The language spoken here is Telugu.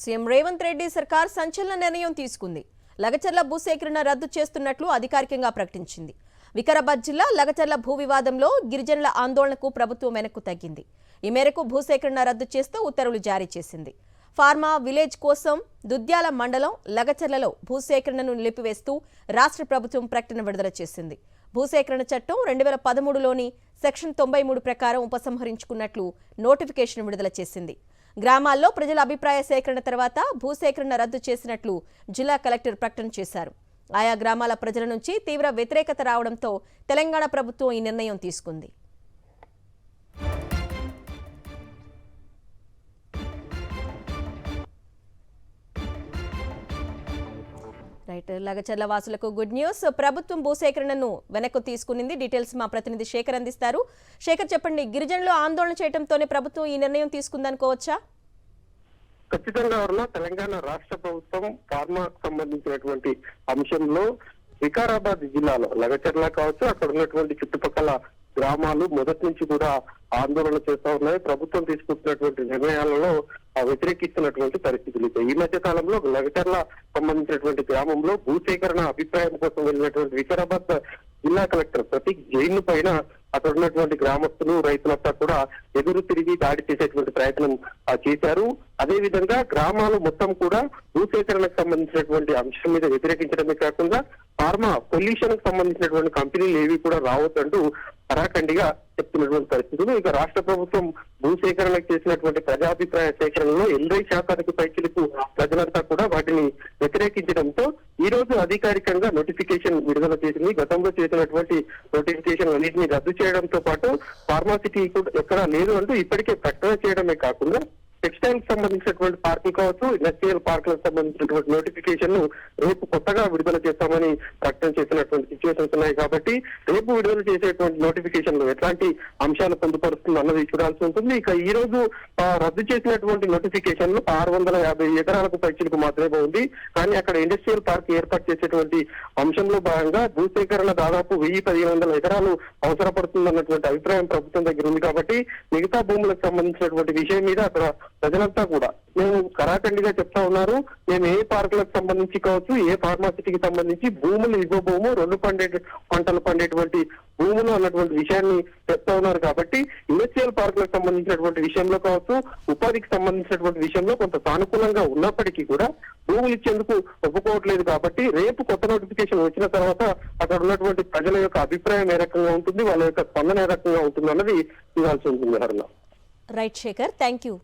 సీఎం రేవంత్ రెడ్డి సర్కార్ సంచలన నిర్ణయం తీసుకుంది. లగచర్ల భూసేకరణ రద్దు చేస్తున్నట్లు అధికారికంగా ప్రకటించింది. వికారాబాద్ జిల్లా లగచర్ల భూ వివాదంలో గిరిజనుల ఆందోళనకు ప్రభుత్వం వెనక్కు తగ్గింది. ఈ మేరకు భూసేకరణ రద్దు చేస్తూ ఉత్తర్వులు జారీ చేసింది. ఫార్మా విలేజ్ కోసం దుద్యాల మండలం లగచర్లలో భూసేకరణను నిలిపివేస్తూ రాష్ట్ర ప్రభుత్వం ప్రకటన విడుదల చేసింది. భూసేకరణ చట్టం 2013లోని సెక్షన్ 93 ప్రకారం ఉపసంహరించుకున్నట్లు నోటిఫికేషన్ విడుదల చేసింది. గ్రామాల్లో ప్రజల అభిప్రాయ సేకరణ తర్వాత భూసేకరణ రద్దు చేసినట్లు జిల్లా కలెక్టర్ ప్రకటన చేశారు. ఆయా గ్రామాల ప్రజల నుంచి తీవ్ర వ్యతిరేకత రావడంతో తెలంగాణ ప్రభుత్వం ఈ నిర్ణయం తీసుకుంది. లగచర్ల వాసులకు గుడ్ న్యూస్. ప్రభుత్వం భూసేకరణను వెనక్కు తీసుకునింది. డీటెయిల్స్ మా ప్రతినిధి శేఖర్ అందిస్తారు. శేఖర్, చెప్పండి, గిరిజనులు ఆందోళన చేయడంతోనే ప్రభుత్వం ఈ నిర్ణయం తీసుకుందనుకోవచ్చా? ఖచ్చితంగా తెలంగాణ రాష్ట్ర ప్రభుత్వం ఫార్మాకు సంబంధించినటువంటి అంశంలో వికారాబాద్ జిల్లాలో లగచర్ల కావచ్చు, అక్కడ ఉన్నటువంటి చుట్టుపక్కల గ్రామాలు మొదటి నుంచి కూడా ఆందోళన చేస్తా ఉన్నాయి. ప్రభుత్వం తీసుకుంటున్నటువంటి నిర్ణయాలలో వ్యతిరేకిస్తున్నటువంటి పరిస్థితులు. ఈ మధ్య కాలంలో లగచర్ల సంబంధించినటువంటి గ్రామంలో భూసేకరణ అభిప్రాయం కోసం వెళ్ళినటువంటి వికారాబాద్ జిల్లా కలెక్టర్ ప్రతీక్ జైన్ పైన అక్కడ ఉన్నటువంటి గ్రామస్తులు, రైతులంతా కూడా ఎదురు తిరిగి దాడి చేసేటువంటి ప్రయత్నం చేశారు. అదే విధంగా గ్రామాలు మొత్తం కూడా భూసేకరణకు సంబంధించినటువంటి అంశం మీద వ్యతిరేకించడమే కాకుండా ఫార్మా పొల్యూషన్ కు సంబంధించినటువంటి కంపెనీలు ఏవి కూడా రావద్దంటూ పరాఖండిగా చెప్తున్నటువంటి పరిస్థితులు. ఇక రాష్ట్ర ప్రభుత్వం భూసేకరణకు చేసినటువంటి ప్రజాభిప్రాయ సేకరణలో 80% పైచిలకు ప్రజలంతా కూడా వాటిని వ్యతిరేకించడంతో ఈ రోజు అధికారికంగా నోటిఫికేషన్ విడుదల చేసింది. గతంలో చేసినటువంటి నోటిఫికేషన్ అన్నింటినీ రద్దు చేయడంతో పాటు ఫార్మాసిటీ కూడా ఎక్కడా లేదు అంటూ ఇప్పటికే ప్రకటన చేయడమే కాకుండా టెక్స్టైల్ కి సంబంధించినటువంటి పార్కులు కావచ్చు, ఇండస్ట్రియల్ పార్కులకు సంబంధించినటువంటి నోటిఫికేషన్ ను రేపు కొత్తగా విడుదల చేస్తామని ప్రకటన చేసినటువంటి సిచ్యువేషన్స్ ఉన్నాయి. కాబట్టి రేపు విడుదల చేసేటువంటి నోటిఫికేషన్ లో ఎట్లాంటి అంశాలు పొందుపరుస్తుంది అన్నది చూడాల్సి ఉంటుంది. ఇక ఈ రోజు రద్దు చేసినటువంటి నోటిఫికేషన్ లో 650 ఎకరాలకు పైచిలకు మాత్రమే ఉంది. కానీ అక్కడ ఇండస్ట్రియల్ పార్క్ ఏర్పాటు చేసేటువంటి అంశంలో భాగంగా భూసేకరణ దాదాపు 1000-1500 ఎకరాలు అవసరపడుతుందన్నటువంటి అభిప్రాయం ప్రభుత్వం దగ్గర ఉంది. కాబట్టి మిగతా భూములకు సంబంధించినటువంటి విషయం మీద అక్కడ ప్రజలంతా కూడా మేము కరాఖండిగా చెప్తా ఉన్నారు. మేము ఏ పార్కులకు సంబంధించి కావచ్చు, ఏ ఫార్మాసిటీకి సంబంధించి భూములు ఇవ్వబోము, 2 పంటలు పండేటువంటి భూములు అన్నటువంటి విషయాన్ని చెప్తా ఉన్నారు. కాబట్టి ఇండస్ట్రియల్ పార్కులకు సంబంధించినటువంటి విషయంలో కావచ్చు, ఉపాధికి సంబంధించినటువంటి విషయంలో కొంత సానుకూలంగా ఉన్నప్పటికీ కూడా భూములు ఇచ్చేందుకు ఒప్పుకోవట్లేదు. కాబట్టి రేపు కొత్త నోటిఫికేషన్ వచ్చిన తర్వాత అక్కడ ఉన్నటువంటి ప్రజల యొక్క అభిప్రాయం ఏ రకంగా ఉంటుంది, వాళ్ళ యొక్క స్పందన ఏ రకంగా ఉంటుంది అన్నది ఇవ్వాల్సి ఉంటుంది. Right Shekhar, thank you.